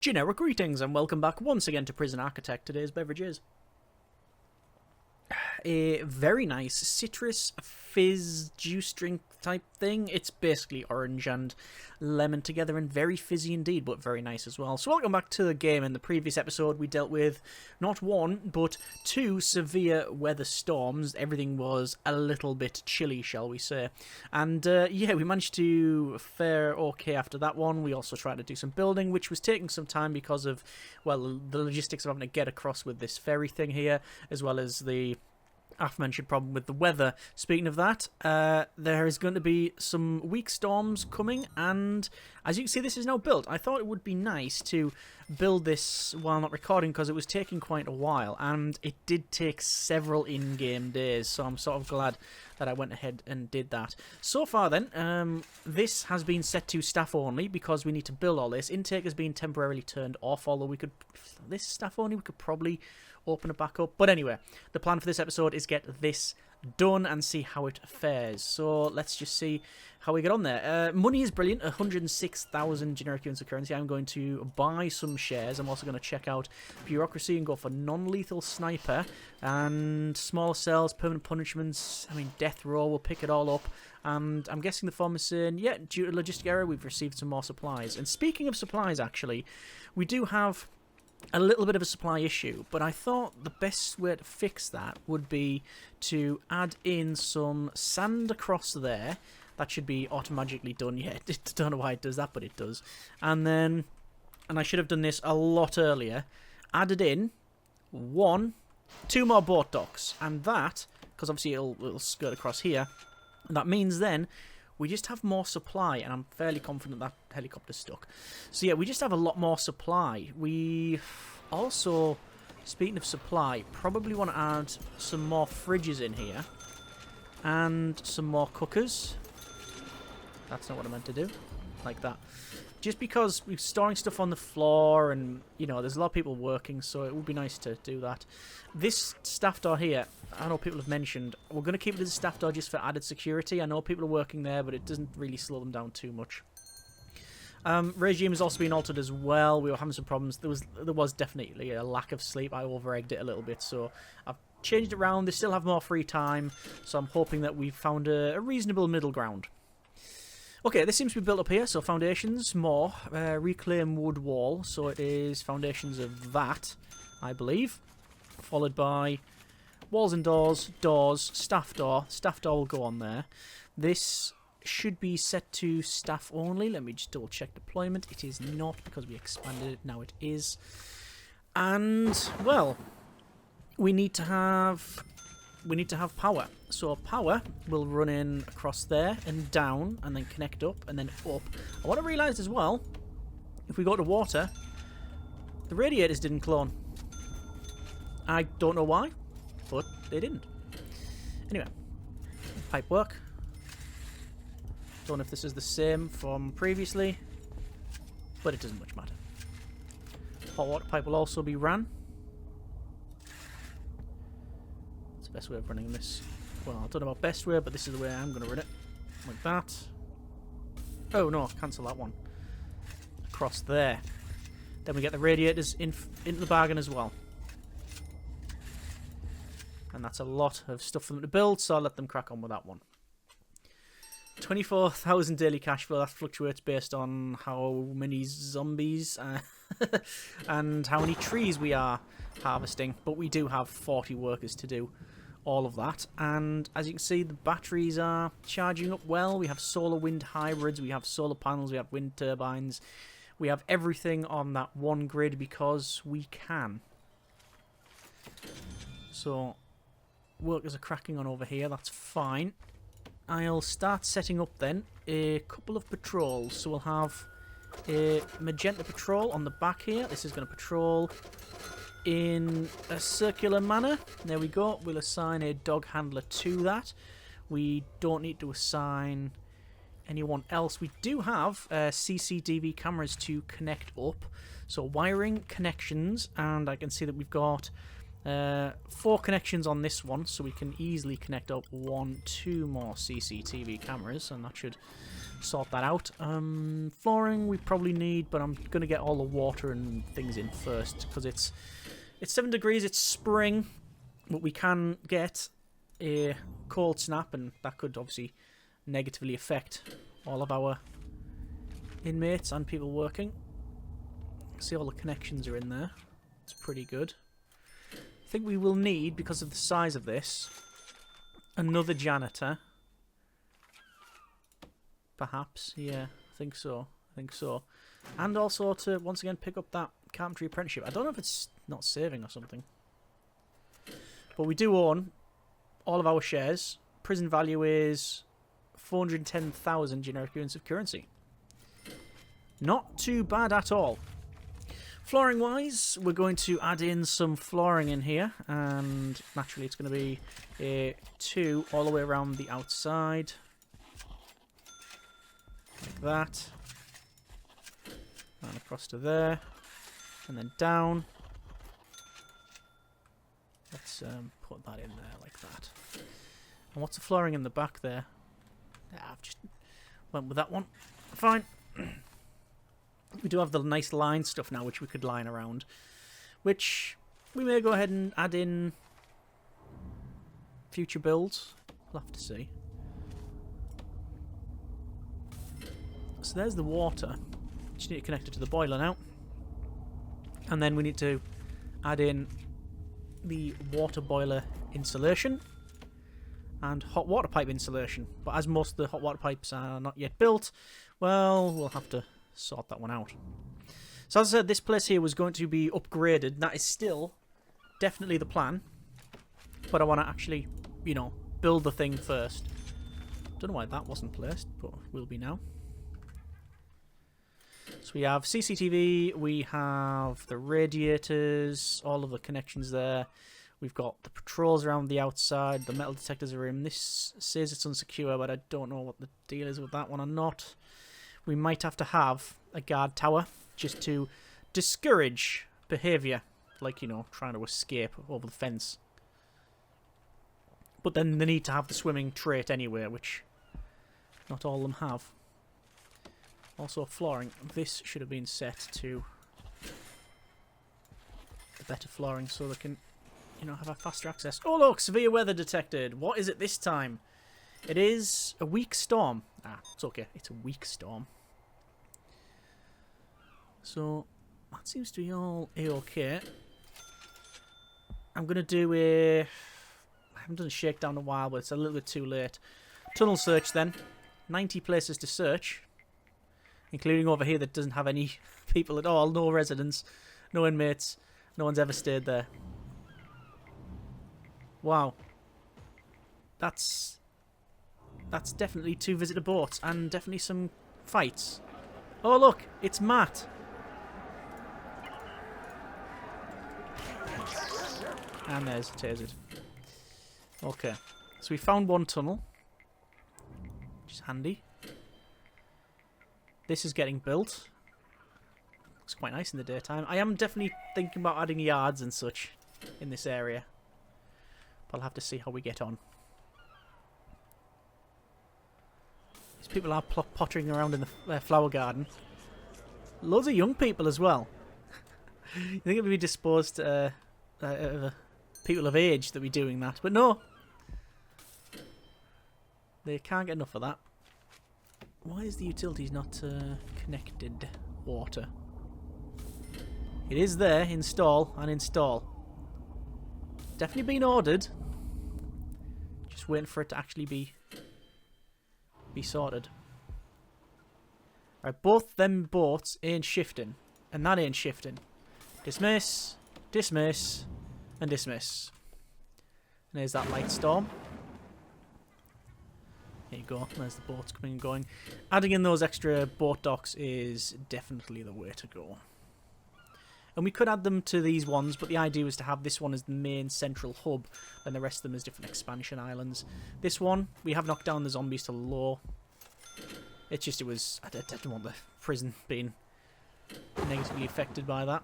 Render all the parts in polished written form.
Generic greetings and welcome back once again to Prison Architect. Today's beverage is a very nice citrus fizz juice drink type thing. It's basically orange and lemon together and very fizzy indeed, but very nice as well. So welcome back to the game. In the previous episode we dealt with not one but two severe weather storms. Everything was a little bit chilly, shall we say. And yeah, we managed to fare okay after that one. We also tried to do some building, which was taking some time because of, well, the logistics of having to get across with this ferry thing here, as well as the aforementioned problem with the weather. Speaking of that, there is going to be some weak storms coming, and as you can see, this is now built. I thought it would be nice to build this while not recording because it was taking quite a while, and it did take several in-game days, so I'm sort of glad that I went ahead and did that. So far then, this has been set to staff only because we need to build all this. Intake has been temporarily turned off, although we could, this staff only, we could probably open it back up. But anyway, the plan for this episode is get this done and see how it fares. So let's just see how we get on there. Money is brilliant, 106,000 generic units of currency. I'm going to buy some shares. I'm also going to check out bureaucracy and go for non-lethal sniper and smaller cells, permanent punishments. I mean, death row, we'll pick it all up. And I'm guessing the form is saying, yeah, due to logistic error, we've received some more supplies. And speaking of supplies, actually, we do have a little bit of a supply issue, but I thought the best way to fix that would be to add in some sand across there. That should be automatically done. Yeah, I don't know why it does that, but it does. And then, and I should have done this a lot earlier, added in two more boat docks, and that, because obviously it'll skirt across here, and that means then we just have more supply, and I'm fairly confident that helicopter's stuck. So yeah, we just have a lot more supply. We also, speaking of supply, probably want to add some more fridges in here. And some more cookers. That's not what I meant to do. Like that. Just because we're storing stuff on the floor and, you know, there's a lot of people working, so it would be nice to do that. This staff door here, I know people have mentioned, we're going to keep it as a staff door just for added security. I know people are working there, but it doesn't really slow them down too much. Regime has also been altered as well. We were having some problems. There was definitely a lack of sleep. I over-egged it a little bit, so I've changed it around. They still have more free time, so I'm hoping that we've found a reasonable middle ground. Okay, this seems to be built up here, so foundations, more. Reclaim wood wall, so it is foundations of that, I believe. Followed by walls and doors, staff door. Staff door will go on there. This should be set to staff only. Let me just double check deployment. It is not because we expanded it. Now it is. And, well, we need to have power. So power will run in across there and down and then connect up and then up. I want to realise as well, if we go to water, the radiators didn't clone. I don't know why, but they didn't. Anyway, pipe work. Don't know if this is the same from previously, but it doesn't much matter. Hot water pipe will also be ran. It's the best way of running this. Well, I don't know about best way, but this is the way I'm going to run it. Like that. Oh no, cancel that one. Across there. Then we get the radiators into the bargain as well. And that's a lot of stuff for them to build, so I'll let them crack on with that one. 24,000 daily cash flow. That fluctuates based on how many zombies and how many trees we are harvesting. But we do have 40 workers to do all of that. And as you can see, the batteries are charging up well. We have solar wind hybrids, we have solar panels, we have wind turbines. We have everything on that one grid because we can. So workers are cracking on over here. That's fine. I'll start setting up then a couple of patrols. So we'll have a magenta patrol on the back here. This is going to patrol in a circular manner. There we go. We'll assign a dog handler to that. We don't need to assign anyone else. We do have CCTV cameras to connect up. So wiring, connections, and I can see that we've got 4 connections on this one, so we can easily connect up 2 more CCTV cameras, and that should sort that out. Flooring we probably need, but I'm going to get all the water and things in first, because it's 7 degrees, it's spring, but we can get a cold snap, and that could obviously negatively affect all of our inmates and people working. See, all the connections are in there. It's pretty good. I think we will need, because of the size of this, another janitor. Perhaps, yeah, I think so. And also to, once again, pick up that carpentry apprenticeship. I don't know if it's not saving or something. But we do own all of our shares. Prison value is 410,000 generic units of currency. Not too bad at all. Flooring wise, we're going to add in some flooring in here, and naturally it's going to be a 2 all the way around the outside, like that, and across to there, and then down. Let's put that in there like that. And what's the flooring in the back there? I've just went with that one. Fine. We do have the nice line stuff now, which we could line around, which we may go ahead and add in future builds. We'll have to see. So there's the water. Just need to connect it to the boiler now. And then we need to add in the water boiler insulation and hot water pipe insulation. But as most of the hot water pipes are not yet built, well, we'll have to sort that one out. So as I said, this place here was going to be upgraded. That is still definitely the plan. But I want to actually, you know, build the thing first. Don't know why that wasn't placed, but will be now. So we have CCTV, we have the radiators, all of the connections there. We've got the patrols around the outside, the metal detectors are in. This says it's unsecure, but I don't know what the deal is with that one or not. We might have to have a guard tower just to discourage behaviour, like, you know, trying to escape over the fence. But then they need to have the swimming trait anyway, which not all of them have. Also flooring. This should have been set to the better flooring so they can, you know, have a faster access. Oh look, severe weather detected. What is it this time? It is a weak storm. Ah, it's okay. It's a weak storm. So that seems to be all a-okay. I'm going to do a... I haven't done a shakedown in a while, but it's a little bit too late. Tunnel search then. 90 places to search. Including over here that doesn't have any people at all. No residents. No inmates. No one's ever stayed there. Wow. That's definitely 2 visitor boats. And definitely some fights. Oh look, it's Matt. And there's tasered. Okay. So we found one tunnel. Which is handy. This is getting built. Looks quite nice in the daytime. I am definitely thinking about adding yards and such in this area. But I'll have to see how we get on. These people are pottering around in the flower garden. Loads of young people as well. You think it would be disposed to people of age that be doing that, but no. They can't get enough of that. Why is the utilities not connected? Water. It is there. Install and install. Definitely been ordered. Just waiting for it to actually be sorted. Right, both them boats ain't shifting, and that ain't shifting. Dismiss, dismiss, and dismiss. And there's that light storm. There you go. There's the boats coming and going. Adding in those extra boat docks is definitely the way to go. And we could add them to these ones, but the idea was to have this one as the main central hub and the rest of them as different expansion islands. This one, we have knocked down the zombies to low. It's just, I didn't want the prison being negatively affected by that.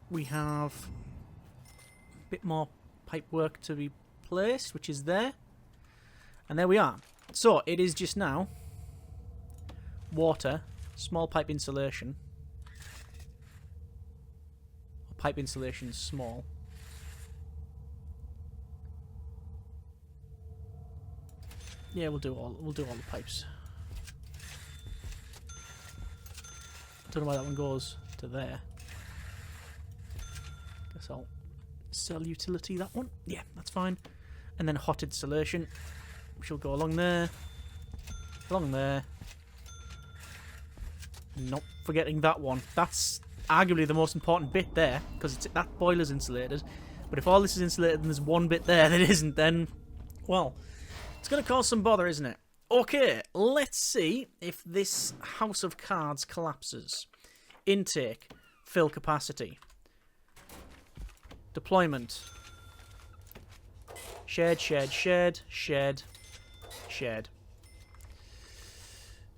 We have bit more pipe work to be placed, which is there. And there we are. So, it is just now water, small pipe insulation. Pipe insulation small. Yeah, we'll do all the pipes. Don't know why that one goes to there. Guess I'll sell utility that one. Yeah, that's fine. And then hot insulation, which will go along there. Along there. Not forgetting that one. That's arguably the most important bit there, because that boiler's insulated. But if all this is insulated and there's one bit there that isn't, then, well, it's going to cause some bother, isn't it? Okay, let's see if this house of cards collapses. Intake, fill capacity. Deployment. Shed, shed, shed, shed, shed.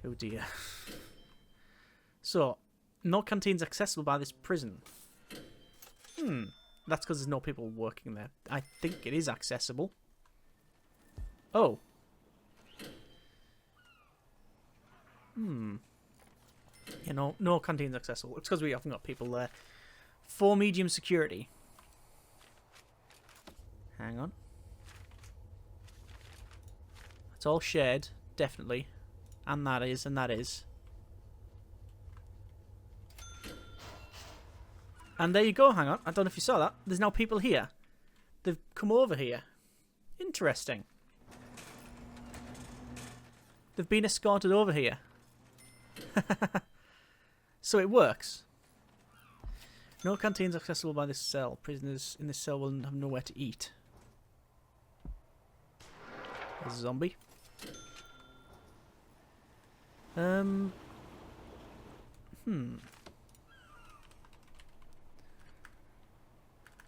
Oh dear. So, no canteens accessible by this prison. That's because there's no people working there. I think it is accessible. Oh. You know, no canteens accessible. It's because we haven't got people there. For medium security. Hang on. It's all shared, definitely. And that is, and that is. And there you go, hang on. I don't know if you saw that. There's now people here. They've come over here. Interesting. They've been escorted over here. So it works. No canteens accessible by this cell. Prisoners in this cell will have nowhere to eat. There's a zombie.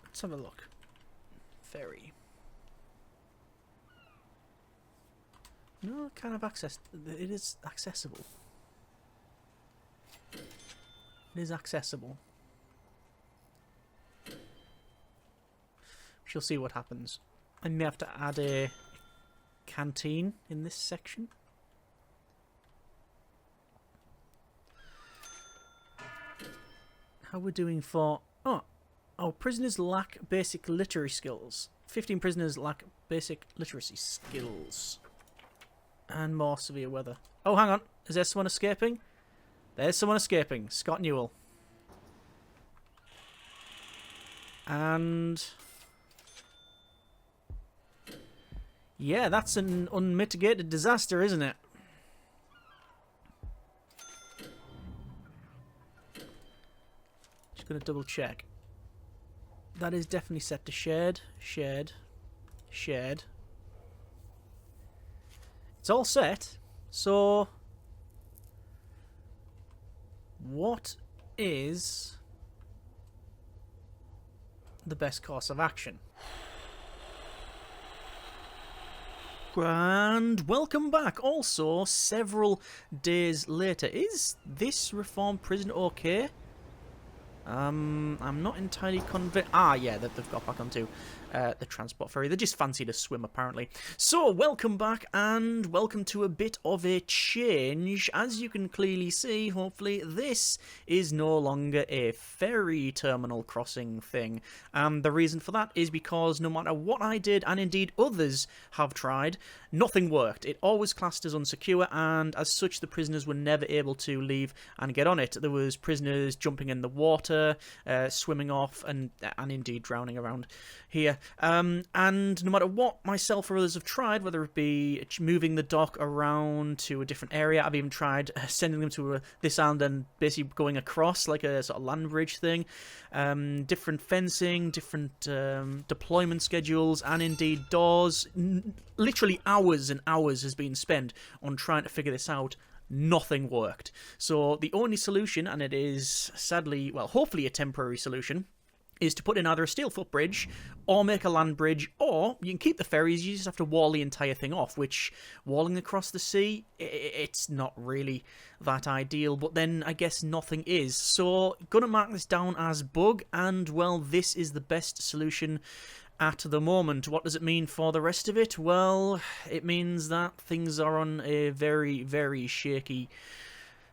Let's have a look. Ferry. No kind of access. It is accessible. It is accessible. We shall see what happens. I may have to add a canteen in this section. How we're doing for... Oh, prisoners lack basic literary skills. 15 prisoners lack basic literacy skills. And more severe weather. Oh, hang on. Is there someone escaping? There's someone escaping. Scott Newell. And... yeah, that's an unmitigated disaster, isn't it? Just going to double check. That is definitely set to shared, shared, shared. It's all set. So, what is the best course of action? And welcome back. Also, several days later. Is this reformed prison okay? I'm not entirely convinced. Ah, yeah, they've got back onto the transport ferry. They just fancy to swim, apparently. So, welcome back, and welcome to a bit of a change. As you can clearly see, hopefully, this is no longer a ferry terminal crossing thing. And the reason for that is because no matter what I did, and indeed others have tried, nothing worked. It always classed as unsecure, and as such, the prisoners were never able to leave and get on it. There was prisoners jumping in the water, swimming off, and indeed drowning around here. And no matter what myself or others have tried, whether it be moving the dock around to a different area, I've even tried sending them to this island and basically going across like a sort of land bridge thing, different fencing, different deployment schedules, and indeed doors. Literally hours and hours has been spent on trying to figure this out. Nothing worked. So the only solution, and it is sadly, well, hopefully a temporary solution, is to put in either a steel footbridge or make a land bridge, or you can keep the ferries, you just have to wall the entire thing off, which, walling across the sea, it's not really that ideal, but then I guess nothing is. So, gonna mark this down as bug, and, well, this is the best solution at the moment. What does it mean for the rest of it? Well, it means that things are on a very, very shaky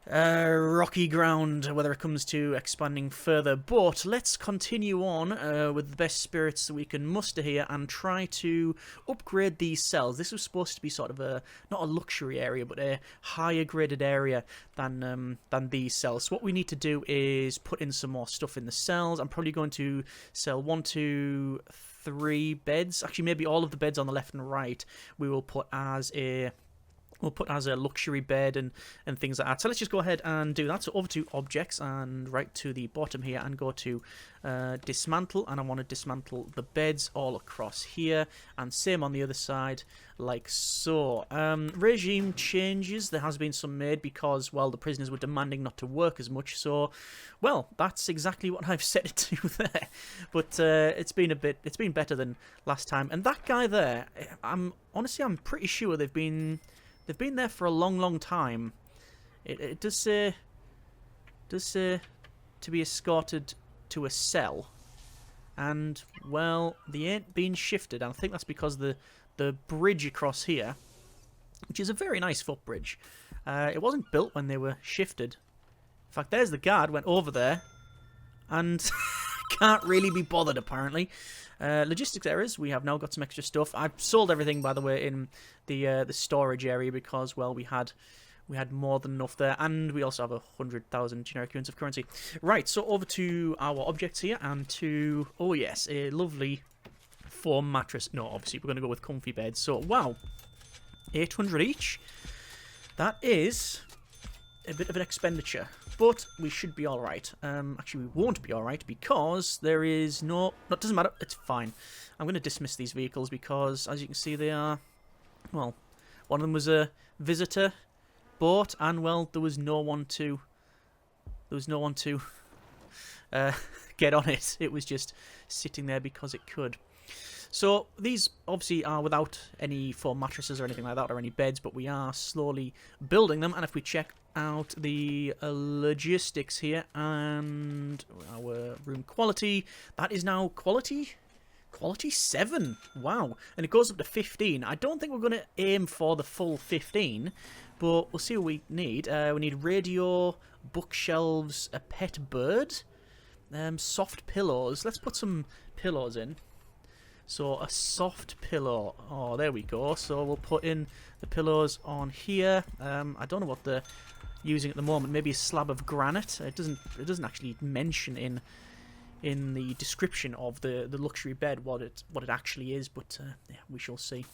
rocky ground, whether it comes to expanding further. But let's continue on with the best spirits that we can muster here and try to upgrade these cells. This was supposed to be sort of not a luxury area, but a higher graded area than these cells. So what we need to do is put in some more stuff in the cells. I'm probably going to sell 1, 2, 3 beds. Actually, maybe all of the beds on the left and right we will put as a luxury bed and things like that. So let's just go ahead and do that. So over to objects and right to the bottom here and go to dismantle. And I want to dismantle the beds all across here. And same on the other side, like so. Regime changes. There has been some made because, well, the prisoners were demanding not to work as much. So, well, that's exactly what I've set it to there. But it's been better than last time. And that guy there, I'm pretty sure they've been there for a long, long time. It does say to be escorted to a cell, and, well, they ain't been shifted. I think that's because the bridge across here, which is a very nice footbridge, it wasn't built when they were shifted. In fact, there's the guard went over there, and can't really be bothered apparently. Logistics errors. We have now got some extra stuff. I've sold everything, by the way, in the storage area because, well, we had more than enough there, and we also have 100,000 generic units of currency. Right, so over to our objects here, and to, oh yes, a lovely foam mattress. No, obviously we're going to go with comfy beds. So, wow, 800 each. That is a bit of an expenditure, but we should be alright. Actually, we won't be alright because there is no... No, it doesn't matter. It's fine. I'm going to dismiss these vehicles because, as you can see, they are... Well, one of them was a visitor boat, and, well, there was no one to get on it. It was just sitting there because it could. So these obviously are without any foam mattresses or anything like that, or any beds, but we are slowly building them. And if we check out the logistics here and our room quality, that is now quality 7. Wow. And it goes up to 15. I don't think we're going to aim for the full 15, but we'll see what we need. We need radio, bookshelves, a pet bird, soft pillows. Let's put some pillows in. So a soft pillow. Oh, there we go. So we'll put in the pillows on here. I don't know what they're using at the moment. Maybe a slab of granite. It doesn't actually mention in the description of the luxury bed what it actually is, but yeah, we shall see.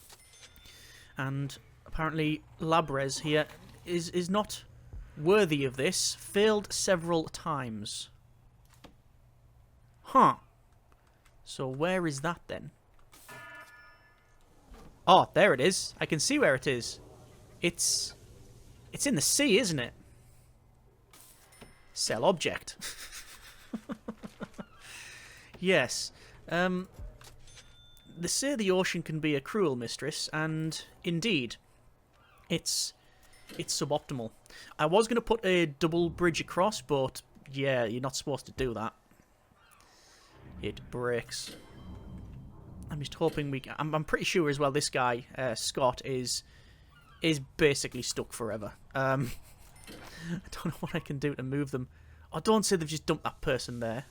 And apparently Labres here is not worthy of this. Failed several times. Huh. So where is that then? Oh, there it is. I can see where it is. It's in the sea, isn't it? Sell object. Yes. They say the ocean can be a cruel mistress, and indeed, it's suboptimal. I was going to put a double bridge across, but yeah, you're not supposed to do that. It breaks. I'm just hoping we can... I'm pretty sure as well this guy, Scott, is basically stuck forever. I don't know what I can do to move them. Oh, don't say they've just dumped that person there.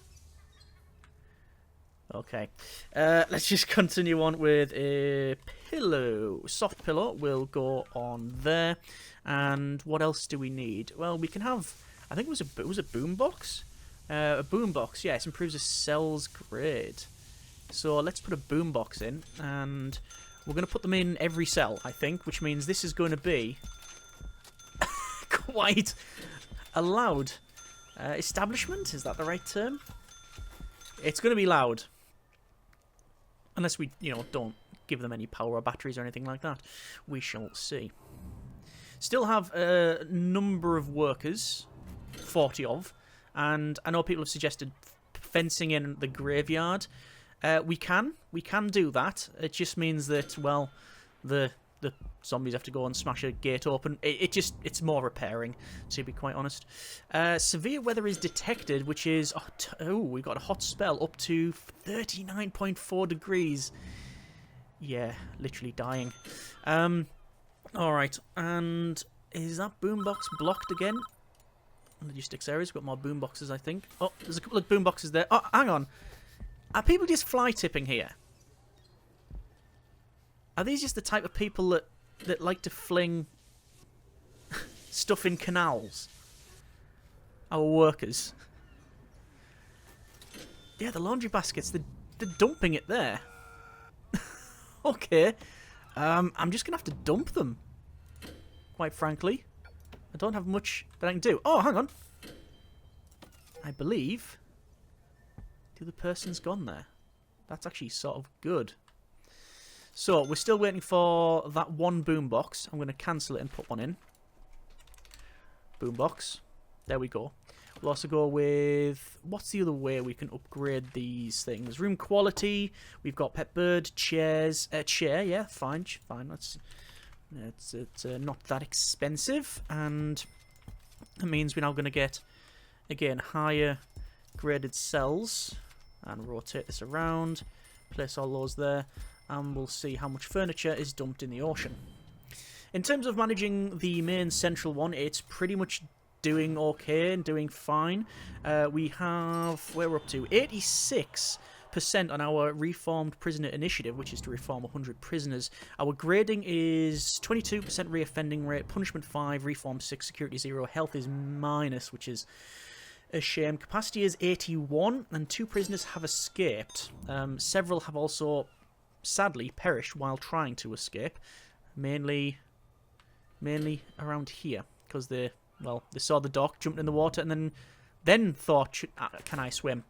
Okay. Let's just continue on with a pillow. Soft pillow will go on there. And what else do we need? Well, we can have... I think it was a boombox? A boombox, yes, improves a cell's grade. So let's put a boombox in, and we're going to put them in every cell, I think, which means this is going to be quite a loud establishment. Is that the right term? It's going to be loud. Unless we, don't give them any power or batteries or anything like that. We shall see. Still have a number of workers, 40 of. And I know people have suggested fencing in the graveyard. We can do that. It just means that, well, the zombies have to go and smash a gate open. It's more repairing, to be quite honest. Severe weather is detected, which is we got a hot spell up to 39.4 degrees. Yeah, literally dying. All right, and is that boombox blocked again? Logistics areas got more boomboxes, I think. Oh, there's a couple of boomboxes there. Oh, hang on. Are people just fly tipping here? Are these just the type of people that like to fling stuff in canals? Our workers. Yeah, the laundry baskets, they're dumping it there. Okay. I'm just going to have to dump them. Quite frankly. I don't have much that I can do. Oh, hang on. I believe the other person's gone there. That's actually sort of good. So, we're still waiting for that one boombox. I'm going to cancel it and put one in. Boombox. There we go. We'll also go with... What's the other way we can upgrade these things? Room quality. We've got pet bird, chairs. Chair, yeah, fine. Fine. It's not that expensive. And that means we're now going to get, again, higher graded cells. And rotate this around. Place all those there. And we'll see how much furniture is dumped in the ocean. In terms of managing the main central one, it's pretty much doing okay and doing fine. We have, where we're up to, 86% on our reformed prisoner initiative, which is to reform 100 prisoners. Our grading is 22% reoffending rate, punishment 5, reform 6, security 0, health is minus, which is a shame. Capacity is 81, and 2 prisoners have escaped. Several have also sadly perished while trying to escape, mainly around here, because they saw the dock, jumped in the water, and then thought, can I swim?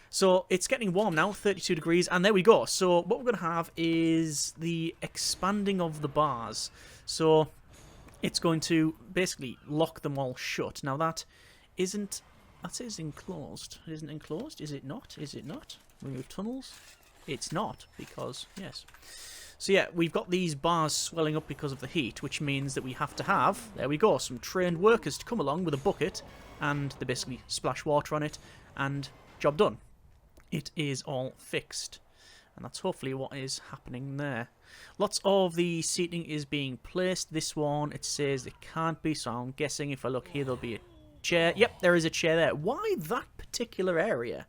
So it's getting warm now, 32 degrees, and there we go. So what we're going to have is the expanding of the bars. So it's going to basically lock them all shut. Now that is enclosed. It isn't enclosed, is it not? Is it not? Remove tunnels? It's not, because, yes. So yeah, we've got these bars swelling up because of the heat, which means that we have to have, there we go, some trained workers to come along with a bucket, and they basically splash water on it, and job done. It is all fixed. And that's hopefully what is happening there. Lots of the seating is being placed. This one, it says it can't be, so I'm guessing if I look here, there'll be a chair. Yep, there is a chair there. Why that particular area?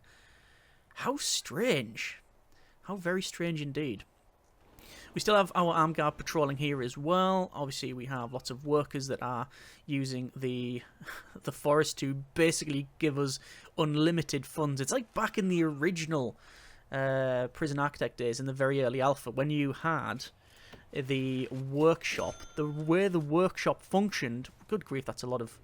How strange. How very strange indeed. We still have our armed guard patrolling here as well. Obviously, we have lots of workers that are using the forest to basically give us unlimited funds. It's like back in the original Prison Architect days, in the very early alpha, when you had the workshop. The way the workshop functioned, good grief, that's a lot of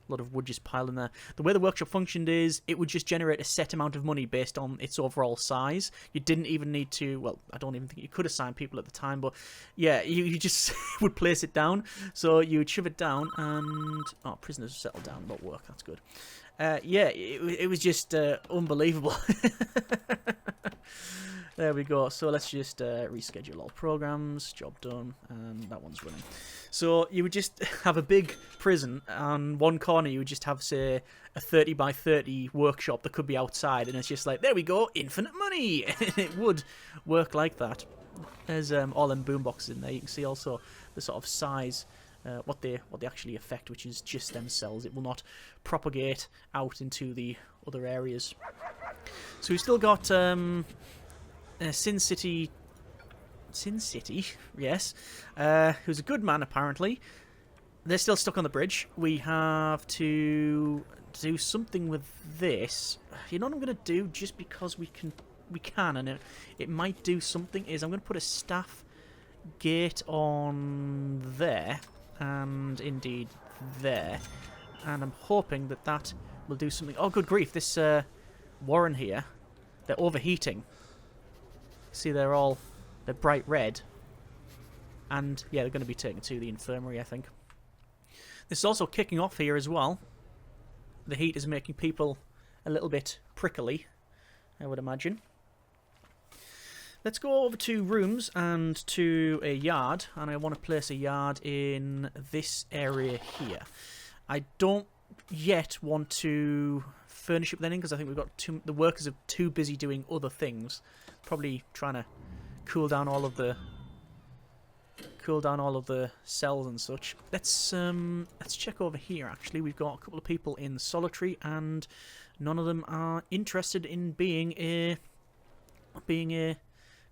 wood just piled in there. The way the workshop functioned is it would just generate a set amount of money based on its overall size. You didn't even need to, well, I don't even think you could assign people at the time, but yeah, you just would place it down. So you would shove it down and, oh, prisoners settle down, not work, that's good. Yeah, it was just unbelievable. There we go. So let's just reschedule all programs. Job done. And that one's running. So you would just have a big prison. On one corner, you would just have, say, a 30 by 30 workshop that could be outside. And it's just like, there we go, infinite money. And it would work like that. There's all them boomboxes in there. You can see also the sort of size, what they actually affect, which is just them cells. It will not propagate out into the other areas. So we've still got... Sin City, yes, who's a good man apparently. They're still stuck on the bridge. We have to do something with this. You know what I'm going to do, just because we can, and it might do something, is I'm going to put a staff gate on there, and indeed there, and I'm hoping that will do something. Oh, good grief, this Warren here, they're overheating. See, they're bright red. And, yeah, they're going to be taken to the infirmary, I think. This is also kicking off here as well. The heat is making people a little bit prickly. I would imagine. Let's go over to rooms and to a yard, and I want to place a yard in this area here. I don't yet want to furnish up anything because I think we've got the workers are too busy doing other things. Probably trying to cool down all of the cells and such. Let's check over here. Actually, we've got a couple of people in solitary, and none of them are interested in being a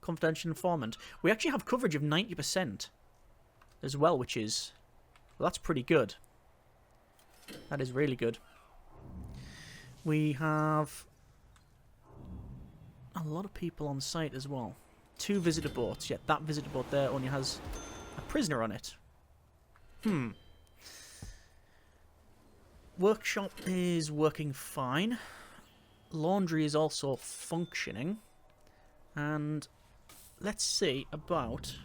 confidential informant. We actually have coverage of 90% as well, which is, well, that's pretty good. That is really good. We have a lot of people on site as well. 2 visitor boats. Yet that visitor boat there only has a prisoner on it. Workshop is working fine. Laundry is also functioning. And let's see about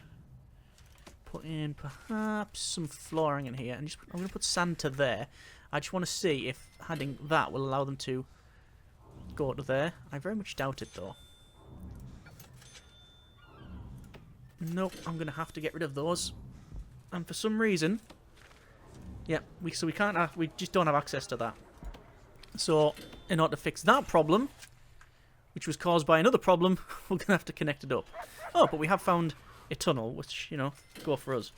putting perhaps some flooring in here. And I'm going to put sand to there. I just want to see if adding that will allow them to go to there. I very much doubt it though. Nope, I'm going to have to get rid of those. And for some reason, yeah, we just don't have access to that. So in order to fix that problem, which was caused by another problem, we're going to have to connect it up. Oh, but we have found a tunnel, which, you know, go for us.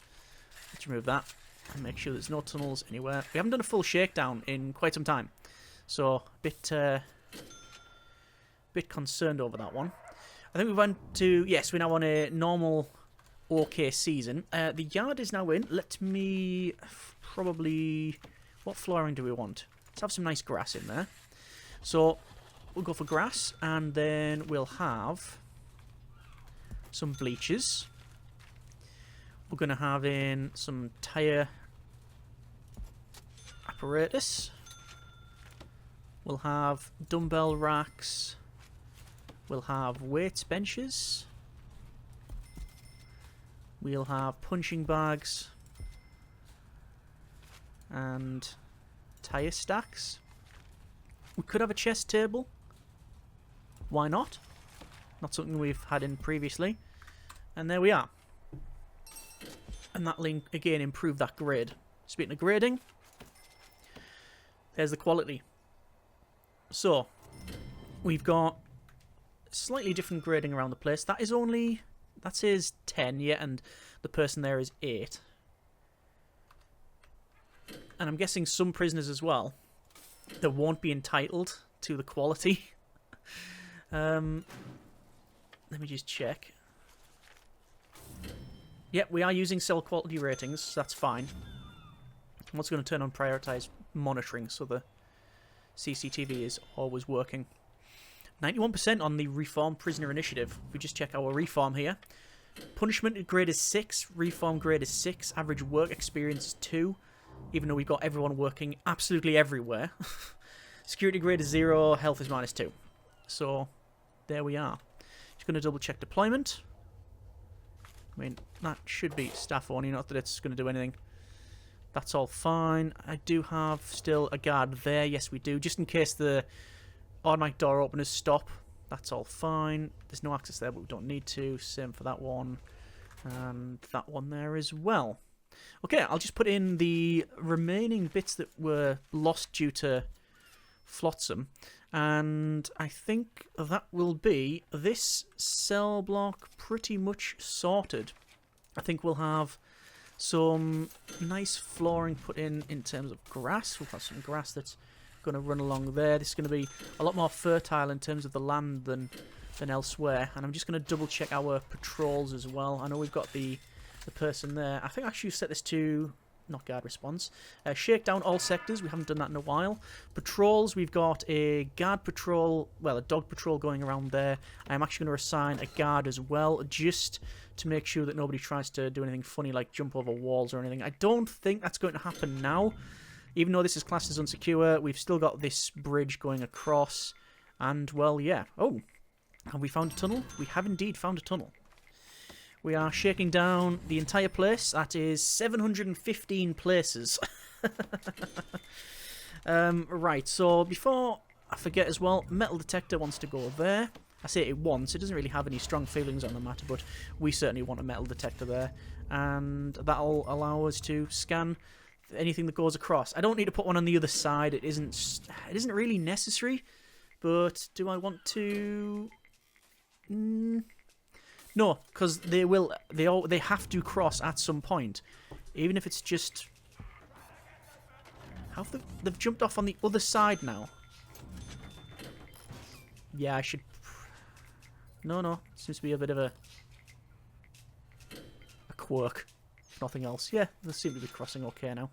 Let's remove that and make sure there's no tunnels anywhere. We haven't done a full shakedown in quite some time, so a bit concerned over that one. I think we went to, yes, we're now on a normal okay season. The yard is now in. Let me probably, what flooring do we want? Let's have some nice grass in there. So we'll go for grass, and then we'll have some bleachers. We're going to have in some tyre apparatus. We'll have dumbbell racks. We'll have weights benches. We'll have punching bags. And tyre stacks. We could have a chest table. Why not? Not something we've had in previously. And there we are. And that'll again improve that grade. Speaking of grading, there's the quality. So, we've got slightly different grading around the place. That says 10, yeah, and the person there is 8. And I'm guessing some prisoners as well that won't be entitled to the quality. Let me just check. Yep, we are using cell quality ratings, so that's fine. I'm also going to turn on prioritize monitoring so the CCTV is always working. 91% on the reform prisoner initiative. If we just check our reform here. Punishment grade is 6, reform grade is 6, average work experience is 2, even though we've got everyone working absolutely everywhere. Security grade is 0, health is -2. So, there we are. Just going to double check deployment. I mean, that should be staff only, not that it's going to do anything. That's all fine. I do have still a guard there. Yes, we do. Just in case the automatic door openers stop. That's all fine. There's no access there, but we don't need to. Same for that one. And that one there as well. Okay, I'll just put in the remaining bits that were lost due to flotsam. And I think that will be this cell block pretty much sorted. I think we'll have some nice flooring put in terms of grass. We'll have some grass that's going to run along there. This is going to be a lot more fertile in terms of the land than elsewhere. And I'm just going to double check our patrols as well. I know we've got the person there. I think I should set this to not guard response. Shake down all sectors. We haven't done that in a while. Patrols, we've got a guard patrol, well, a dog patrol going around there. I'm actually going to assign a guard as well, just to make sure that nobody tries to do anything funny like jump over walls or anything. I don't think that's going to happen now. Even though this is classed as unsecure, we've still got this bridge going across. And, well, yeah. Oh, have we found a tunnel? We have indeed found a tunnel. We are shaking down the entire place. That is 715 places. Right, so before I forget as well, metal detector wants to go there. I say it wants, it doesn't really have any strong feelings on the matter, but we certainly want a metal detector there. And that'll allow us to scan anything that goes across. I don't need to put one on the other side, it isn't really necessary, but do I want to... No, because they have to cross at some point, even if it's just... How have they've jumped off on the other side now? Yeah, I should... No, seems to be a bit of a quirk, if nothing else. Yeah, they seem to be crossing okay now.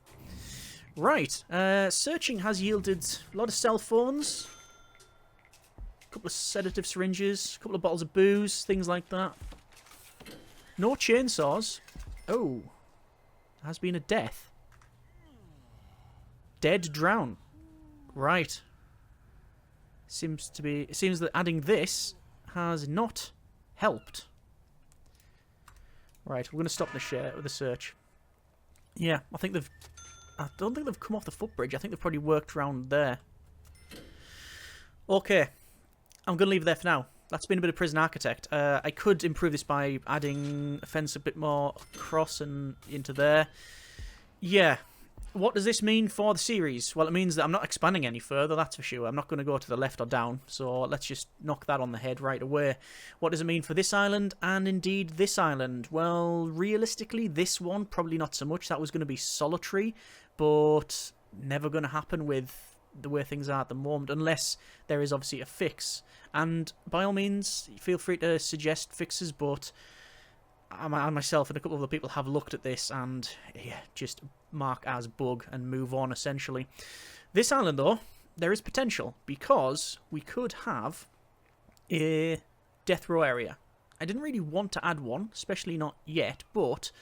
Right, searching has yielded a lot of cell phones, a couple of sedative syringes, a couple of bottles of booze, things like that. No chainsaws. Oh, has been a death. Dead drown. Right. It seems that adding this has not helped. Right, we're going to stop the search. Yeah, I don't think they've come off the footbridge. I think they've probably worked around there. Okay, I'm going to leave it there for now. That's been a bit of Prison Architect. I could improve this by adding a fence a bit more across and into there. Yeah. What does this mean for the series? Well, it means that I'm not expanding any further, that's for sure. I'm not going to go to the left or down, so let's just knock that on the head right away. What does it mean for this island, and indeed this island? Well, realistically, this one, probably not so much. That was going to be solitary, but never going to happen with the way things are at the moment, unless there is obviously a fix. And by all means, feel free to suggest fixes, but I myself and a couple of other people have looked at this and, yeah, just mark as bug and move on, essentially. This island, though, there is potential, because we could have a death row area. I didn't really want to add one, especially not yet, but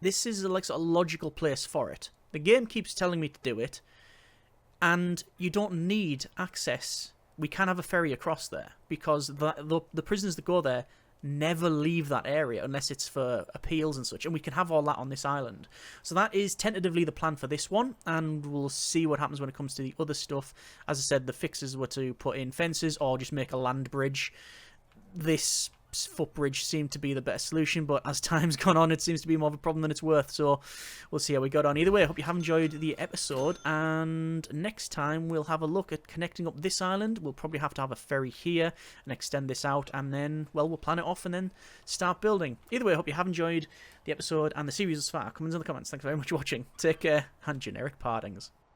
this is a sort of logical place for it. The game keeps telling me to do it, and you don't need access. We can have a ferry across there, because the prisoners that go there never leave that area unless it's for appeals and such, and we can have all that on this island. So that is tentatively the plan for this one, and we'll see what happens when it comes to the other stuff. As I said, the fixes were to put in fences or just make a land bridge. This footbridge seemed to be the better solution, but as time's gone on, it seems to be more of a problem than it's worth, so we'll see how we got on. Either way, I hope you have enjoyed the episode, and next time we'll have a look at connecting up this island. We'll probably have to have a ferry here and extend this out, and then, well, we'll plan it off and then start building. Either way, I hope you have enjoyed the episode and the series thus far. Comments in the comments. Thanks very much for watching. Take care, and generic partings.